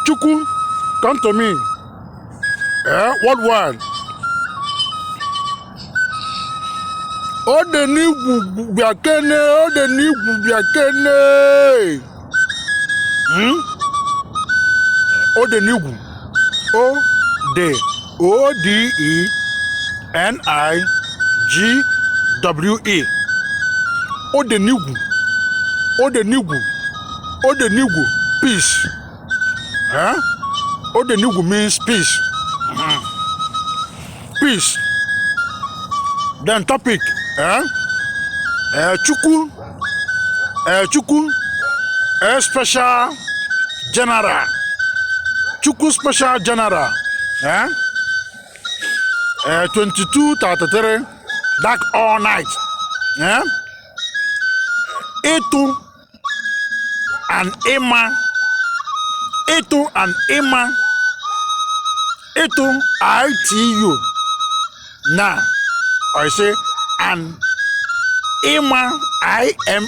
Chukwu, come to me. What word? Odenigwu biakene. Odenigwu. Odenigwe. Odenigwu. Peace. Odenigwu means peace. Peace. Then topic. Chukwu. Special General. Chukwu Special General. 22:33. Dark all night. Itu&Ima. Itu&Ima. Itu. Now, I say and Ima. Ima.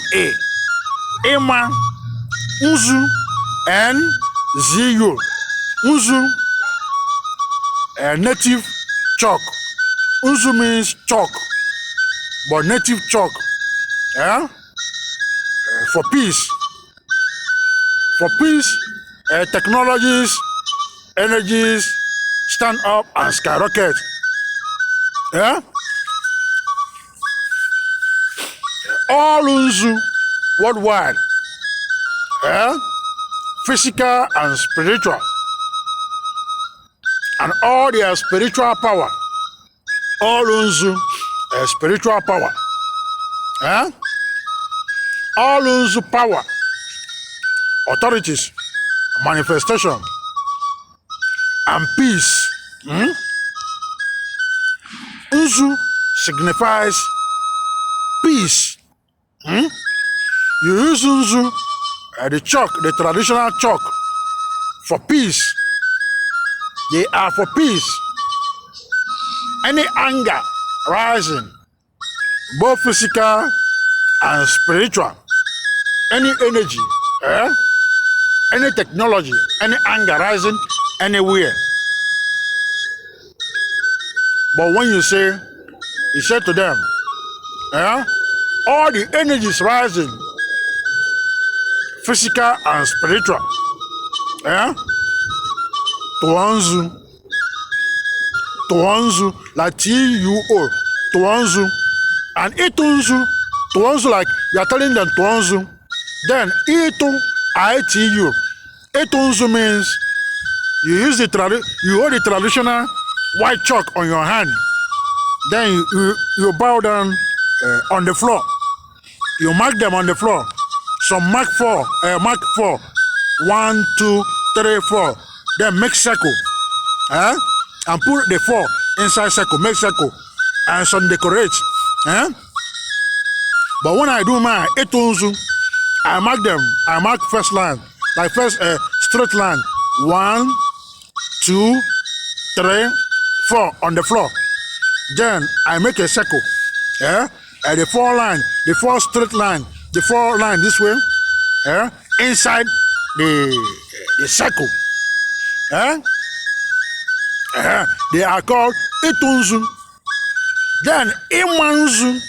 Ima. Nzu. Nzu. Nzu. Native chalk. Nzu means chalk, but native chalk. For peace. For peace, technologies, energies stand up and skyrocket. All Nzu worldwide. Physical and spiritual. And all their spiritual power. All Nzu spiritual power. All Nzu power. Authorities, manifestation, and peace. Nzu signifies peace. You use Nzu, the chalk, the traditional chalk, for peace. They are for peace. Any anger rising, both physical and spiritual, any energy, any technology, any anger rising anywhere. But when you say, he said to them, all the energies rising, physical and spiritual, Tuonzu, like T-U-O, Tuonzu, and Itu&Nzu, Tuonzu, like you are telling them Tuonzu. Then Itu, I-T-U, Itu&Nzu means you use you hold the traditional white chalk on your hand. Then you bow down on the floor. You mark them on the floor. So mark 4. 1, 2, 3, 4. Then make circle. And put the 4 inside circle, make circle, and some decorate. But when I do my Itu&Nzu, I mark them. I mark first line, like first straight line. 1, 2, 3, 4 on the floor. Then I make a circle. The 4 line, the 4 straight line, the 4 line this way. Inside the circle. They are called Itu&Nzu. Then Ima&Nzu.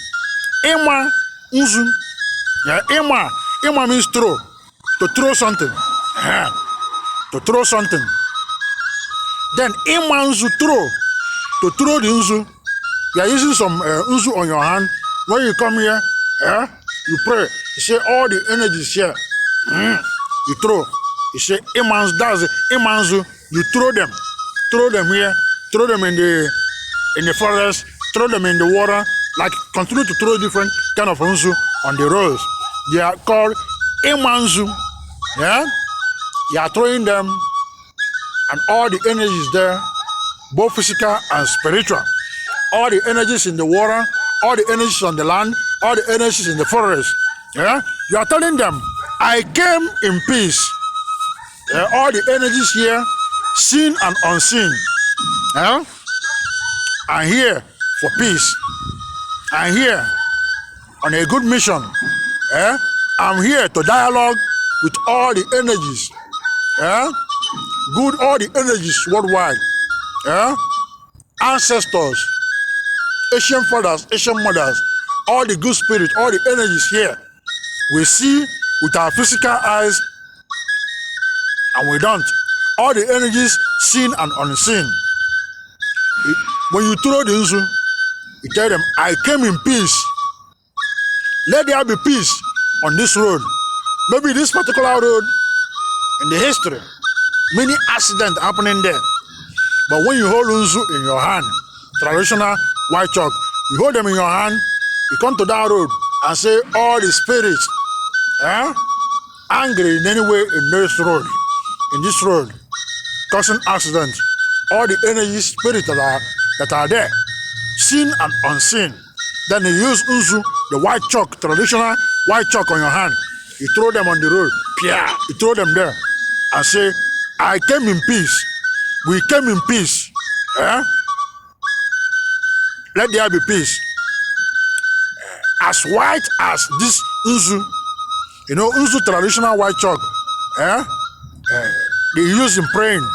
Ima means throw. To throw something. To throw something. Then Ima&Nzu throw. To throw the Nzu. You are using some Nzu on your hand. When you come here, you pray. You say all the energies here. You throw. You say Ima&Nzu. That's it. Ima&Nzu. You throw them. Throw them here, throw them in the forest, throw them in the water, like continue to throw different kind of Nzu on the roads. They are called Ima&Nzu. You are throwing them, and all the energies there, both physical and spiritual. All the energies in the water, all the energies on the land, all the energies in the forest. You are telling them, I came in peace. All the energies here, seen and unseen, are here for peace. And here on a good mission. I'm here to dialogue with all the energies. All the energies worldwide. Ancestors, Asian fathers, Asian mothers, all the good spirits, all the energies here. We see with our physical eyes and we don't. All the energies seen and unseen. When you throw the Nzu, you tell them, I came in peace. Let there be peace on this road. Maybe this particular road, in the history, many accidents happening there. But when you hold Nzu in your hand, traditional white chalk, you hold them in your hand, you come to that road and say, all the spirits angry in any way in this road, causing accidents, all the energy spirits that are there, seen and unseen. Then you use Nzu, the white chalk, traditional white chalk on your hand. You throw them on the road, you throw them there, and say, I came in peace. We came in peace. Let there be peace. As white as this Nzu, Nzu traditional white chalk, they use in praying.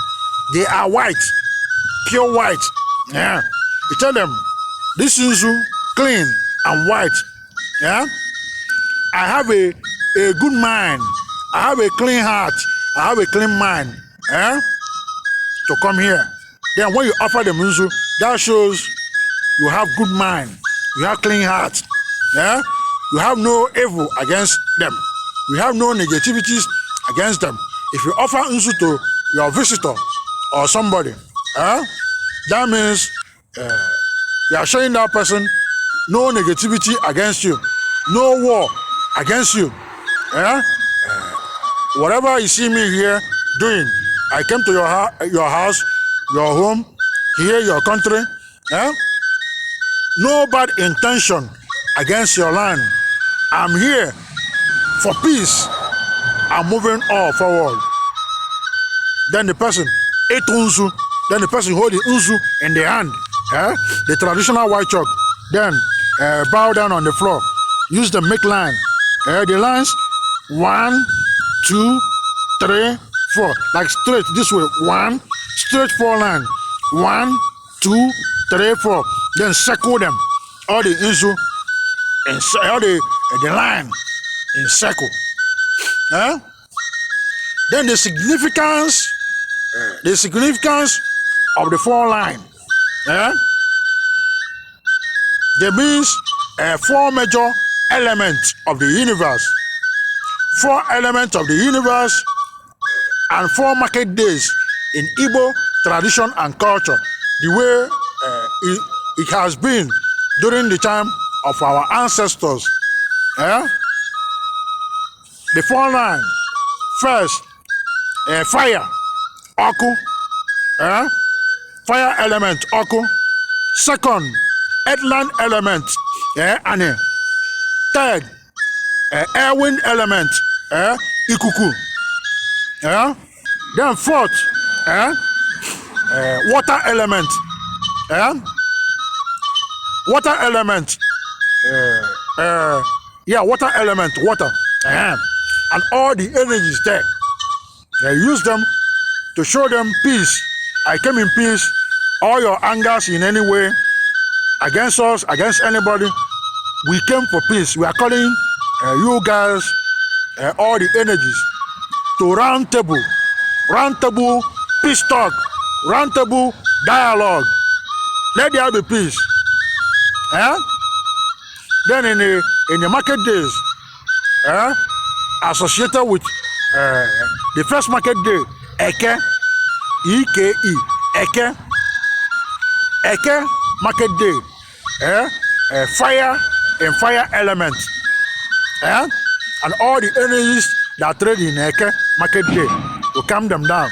They are white, pure white. You tell them, this Nzu clean and white. I have a good mind. I have a clean heart. I have a clean mind. To come here. Then when you offer them Nzu, that shows you have good mind. You have clean heart. You have no evil against them. You have no negativities against them. If you offer Nzu to your visitor or somebody, that means you are showing that person no negativity against you, no war against you. Whatever you see me here doing, I came to your house, your home, here, your country. No bad intention against your land. I'm here for peace. I'm moving all forward. Then the person ate Nzu. Then the person hold the Nzu in the hand, the traditional white chalk. Then bow down on the floor. Use the make line. The lines 1, 2, 3, 4. Like straight this way. 1, straight 4 line. 1, 2, 3, 4. Then circle them. All the Nzu and all the line in circle. Then the significance of the 4 line. There means 4 major elements of the universe. 4 elements of the universe and 4 market days in Igbo tradition and culture. The way it has been during the time of our ancestors. The 4 line. First, fire, Oku. Fire element, Oku. Second, earthland element, Ane. Third, air wind element, Ikuku. Then fourth, water element, water element, water element, water. And all the energies there. Use them to show them peace. I came in peace. All your angers in any way against us, against anybody, we came for peace. We are calling you guys, all the energies, to round table, peace talk, round table dialogue. Let there be peace. Then in the market days, associated with the first market day, Eke, E-K-E, Eke market day, fire and fire element, and all the energies that trade in Eke market day to calm them down.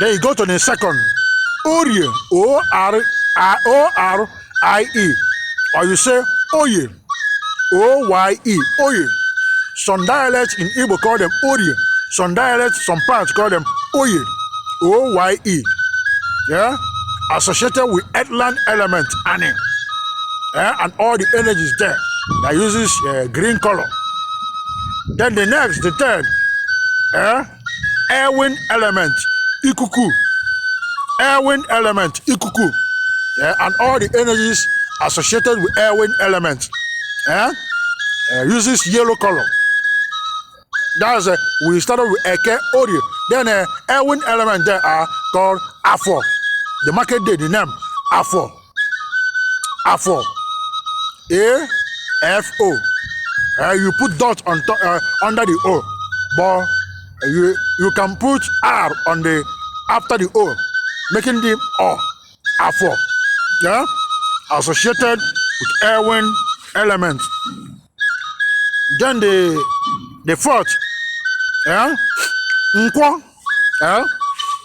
Then you go to the second, Orie, O-R-I-E, or you say Oye, O-Y-E, Oye. Some dialects in Igbo call them Orie. Some dialects, some parts call them Oye, O-Y-E. Associated with earthland element, Ane. And all the energies there. that uses green color. Then the third, air wind element, ikuku. Air wind element, ikuku. And all the energies associated with air wind element uses yellow color. That's we started with Eke Ori. Then air wind element there are called Afo. The market day, the name Afo. Afo. A-F-O. You put dot on top, under the O, but you can put R on the after the O, making them O. Afo. Yeah, associated with air wind element. Then the fourth, Nkwo,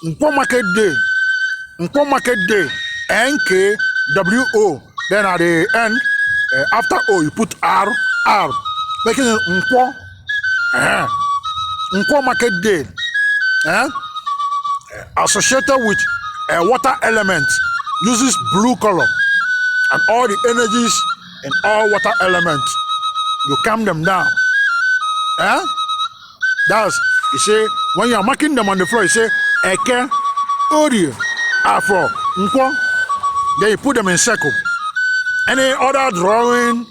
Nkwo market day, Nkwo market day, Nkwo. Then at the end, after O, you put R, making it Nkwo, Nkwo market day, associated with water element, uses blue color, and all the energies in all water elements, you calm them down. That's, you say, when you are marking them on the floor, you say, Eke, Ori, Afro, Nkwo. Then you put them in circle. Any other drawing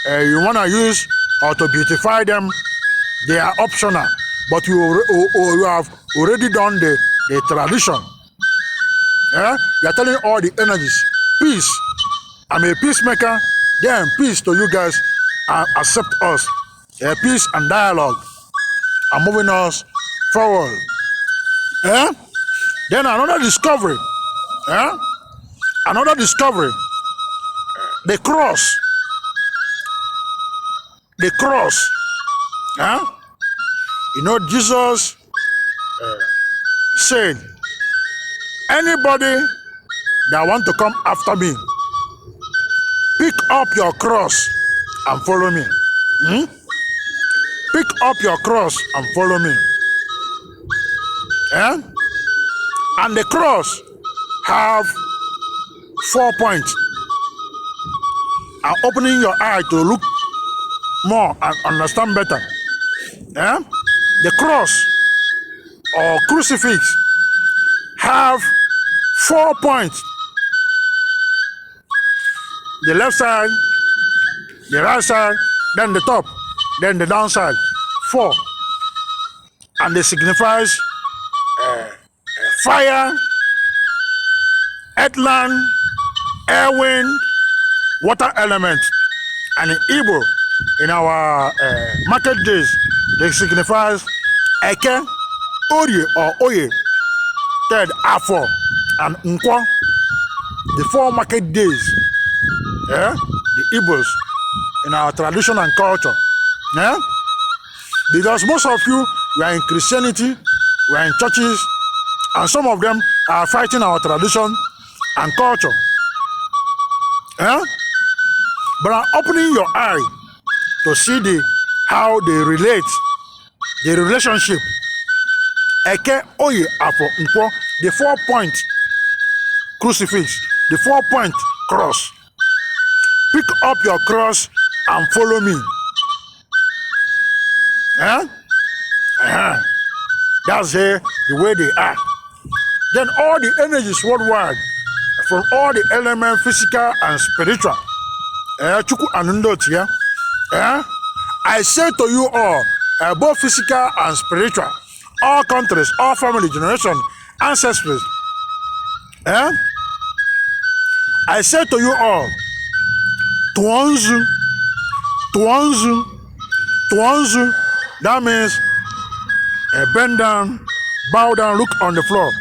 you want to use or to beautify them, they are optional. But you have already done the tradition. You are telling all the energies, peace. I'm a peacemaker. Then peace to you guys and accept us. Peace and dialogue are moving us forward. Then another discovery. Another discovery. The cross. The cross. You know, Jesus said, anybody that want to come after me, pick up your cross and follow me. Pick up your cross and follow me. And the cross have 4 points. And opening your eye to look more and understand better. The cross or crucifix have 4 points. The left side, the right side, then the top, then the downside. 4. And they signifies fire, earthland, air wind, water element. And in Igbo, in our market days, they signifies Eke, Ori or Oye, third Afo, and Nkwo. The 4 market days, the Igbos in our tradition and culture. Because most of you are in Christianity, we are in churches, and some of them are fighting our tradition and culture. But I'm opening your eye to see how they relate, the relationship. Eke, Oye, Afo, Nkwo, the 4 point crucifix, the 4 point cross. Pick up your cross and follow me. That's the way they are. Then all the energies worldwide, from all the elements, physical and spiritual, Chukwu and Ndotia, I say to you all, both physical and spiritual, all countries, all family, generation, ancestors, I say to you all, Tuanzu, Tuanzu, Tuanzu, that means bend down, bow down, look on the floor.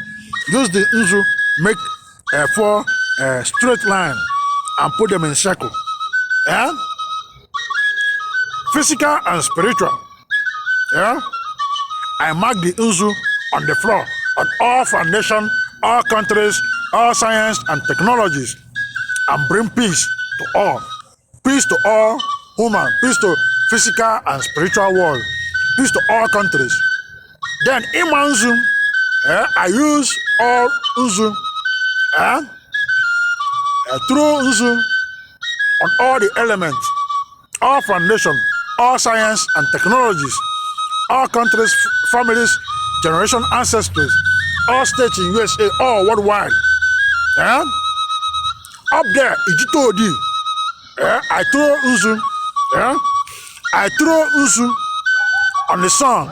Use the Nzu, make 4 straight line and put them in circle. Physical and spiritual. I mark the Nzu on the floor, on all foundation, all countries, all science and technologies, and bring peace to all. Peace to all human, peace to physical and spiritual world, peace to all countries. Then Imanzu, I use all Nzu, through Nzu on all the elements, all foundation, all science and technologies, all countries, families, generation ancestors, all states in USA, all worldwide. Up there, Ijito-Odi, I throw Unzu, I throw Unzu on the sun,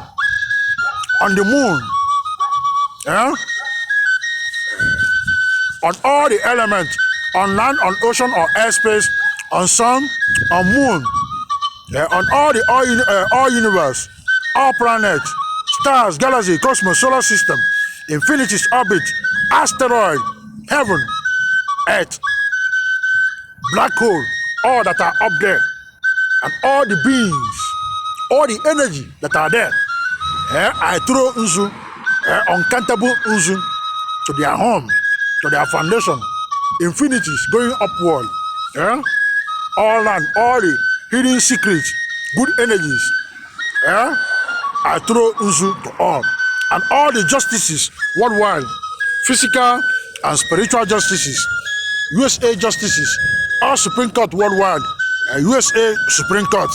on the moon, on all the elements, on land, on ocean, or airspace, on sun, on moon, on all the all universe, all planets, stars, galaxy, cosmos, solar system, infinities, orbit, asteroid, heaven, earth, black hole, all that are up there, and all the beings, all the energy that are there. I throw Unzu, uncountable Unzu, to their home, to their foundation, infinities going upward. All land, all the hidden secrets, good energies. I throw Unzu to all. And all the justices worldwide, physical and spiritual justices, USA justices, all Supreme Court worldwide, USA Supreme Court.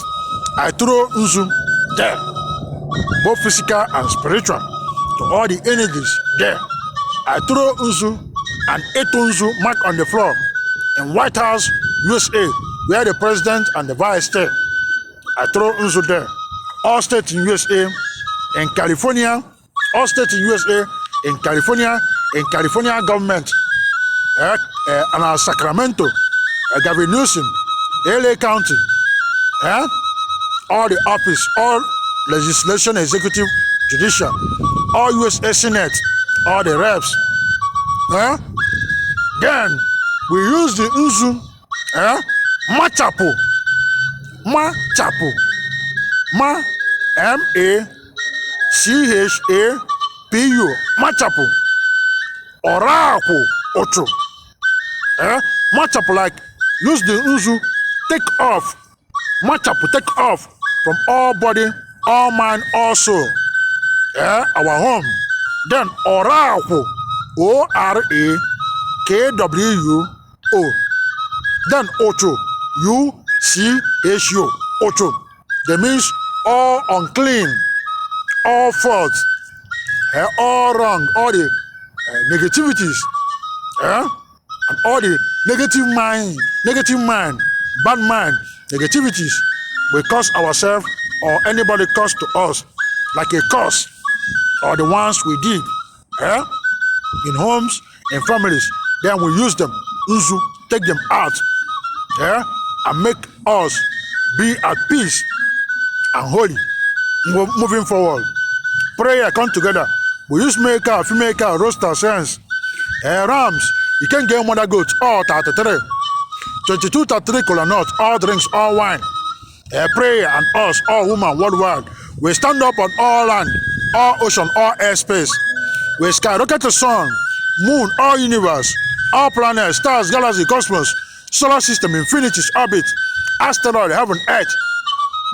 I throw Unzu there, both physical and spiritual, to all the energies there. I throw Unzu and Itu&Unzu mark on the floor in White House, USA, where the president and the vice stay. I throw Unzu there. All states in USA, in California, all states in USA, in California government, and Sacramento, Gavin Newsom, LA County, all the office, all legislation, executive, judicial, all USA Senate, all the reps. Then we use the Unzu, Machapu, M-A-C-H-A-P-U, Machapu, Oraku, Ocho. Machapu, like, use the Unzu, take off, Machapu, take off from all body, all mind, all soul, our home. Then Oraku, O-R-A-K-W-U-O. Then Ocho, U-C-H-U, Ocho. That means all unclean, all faults, all wrong, all the negativities, and all the negative mind, bad mind, negativities we cause ourselves or anybody cause to us, like a curse, or the ones we did, in homes and families. Then we use them, Unzu, take them out, and make us be at peace and holy. Moving forward, prayer come together. We use male cow, female cow, roaster, sense, rams. You can get mother goats, all 33, 22, 33 kola nuts, all drinks, all wine. Prayer and us, all women worldwide. We stand up on all land, all ocean, all airspace. We skyrocket the sun, moon, all universe, all planets, stars, galaxy, cosmos, solar system, infinities, orbit, asteroid, heaven, earth,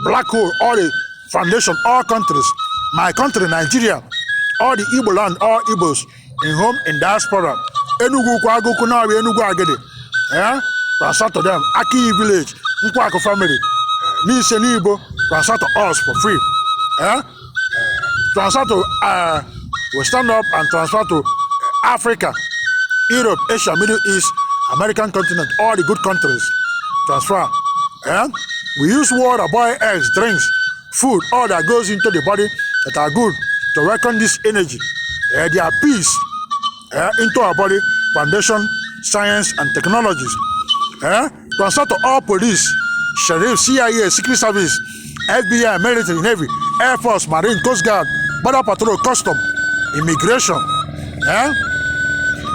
black hole, all the foundation, all countries. My country, Nigeria, all the Igbo land, all Igbos, in home, in diaspora. Enugu, Kwagu, Kunawi, Enugu, Agede. Transfer to them. Aki village, Nkwuaku family. Nise Nibo, transfer to us for free. Transfer to, we stand up and transfer to Africa, Europe, Asia, Middle East, American continent, all the good countries. Transfer. We use water, boil eggs, drinks, food, all that goes into the body that are good to welcome this energy. Their peace into our body, foundation, science, and technologies. Transfer to all police, sheriff, CIA, Secret Service, FBI, military, Navy, Air Force, Marine, Coast Guard, Border Patrol, Custom, Immigration.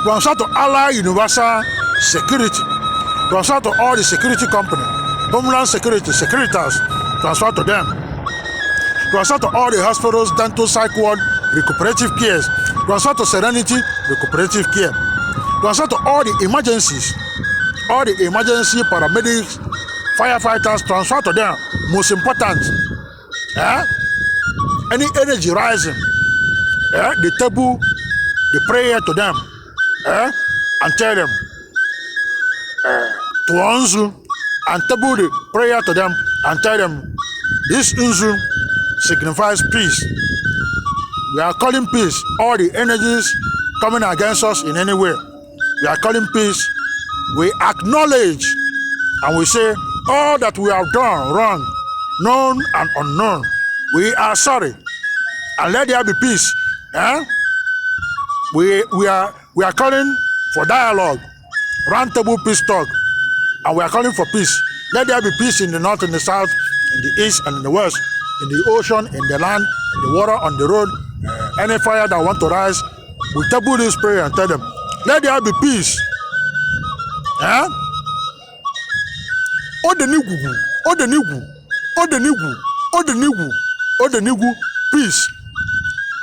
Transfer to Allah Universal Security. Transfer to all the security company, Homeland Security, Securitas, transfer to them. Transfer to all the hospitals, dental, psych ward, recuperative cares. Transfer to Serenity, recuperative care. Transfer to all the emergencies, all the emergency paramedics, firefighters, transfer to them. Most important, any energy rising, the table, the prayer to them, and tell them, to Unzu, and table the prayer to them and tell them this Nzu signifies peace. We are calling peace. All the energies coming against us in any way, we are calling peace. We acknowledge and we say all that we have done wrong, known and unknown, we are sorry, and let there be peace. Eh? We are calling for dialogue, roundtable peace talk, and we are calling for peace. Let there be peace in the north, in the south, in the east, and in the west, in the ocean, in the land, in the water, on the road. Any fire that want to rise, we table this prayer and tell them, let there be peace. Eh? Odenigwu, Odenigwu, Odenigwu, Odenigwu, Odenigwu, peace.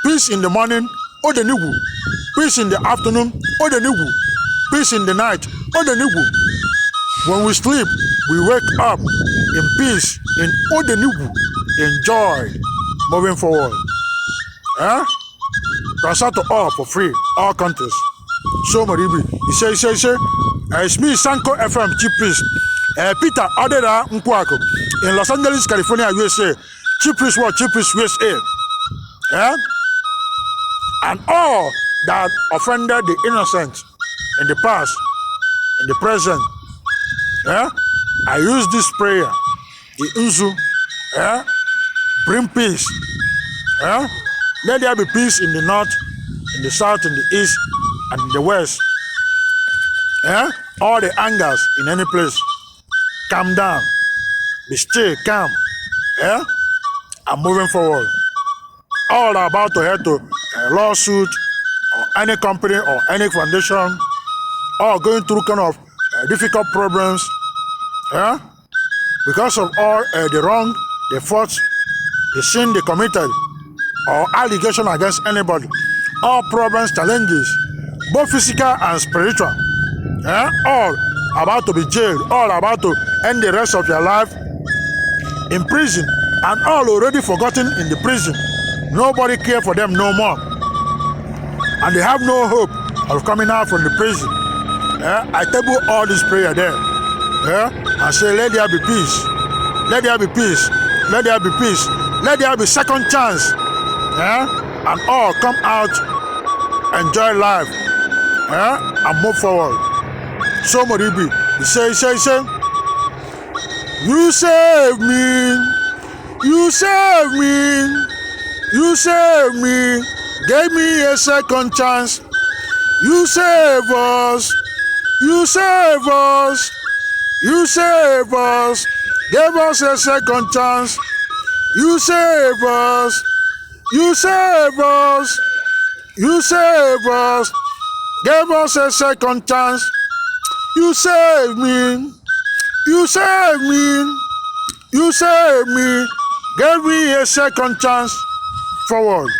Peace in the morning, Odenigwu. Peace in the afternoon, Odenigwu. Peace in the night, Odenigwu. When we sleep, we wake up in peace, in Odenigwu, in joy, moving forward. Eh? Transfer to all for free, all countries. So Maribi, he say, it's me, Sanko FM, Chief Priest, Peter, Odira, Nkwuaku, in Los Angeles, California, USA. Chief Priest what? Chief Priest USA. Eh? And all that offended the innocent in the past, in the present. Eh? I use this prayer, the Nzu, bring peace. Eh? Let there be peace in the north, in the south, in the east, and in the west. Eh? All the angers in any place, calm down, be still, calm. Eh? I'm moving forward. All are about to head to a lawsuit or any company or any foundation, all going through kind of difficult problems. Eh? Because of all the wrong, the fault, the sin they committed, or allegation against anybody, all problems, challenges, both physical and spiritual, all about to be jailed, all about to end the rest of their life in prison, and all already forgotten in the prison. Nobody care for them no more, and they have no hope of coming out from the prison. I table all this prayer there, and say, let there be peace, let there be peace, let there be peace, let there be second chance. And all come out, enjoy life, and move forward. So Moribi, he say, you save me, you save me, you save me, gave me a second chance. You save us, you save us, you save us, gave us a second chance. You save us. You save us, you save us, gave us a second chance. You save me, you save me, you save me, gave me a second chance. Forward.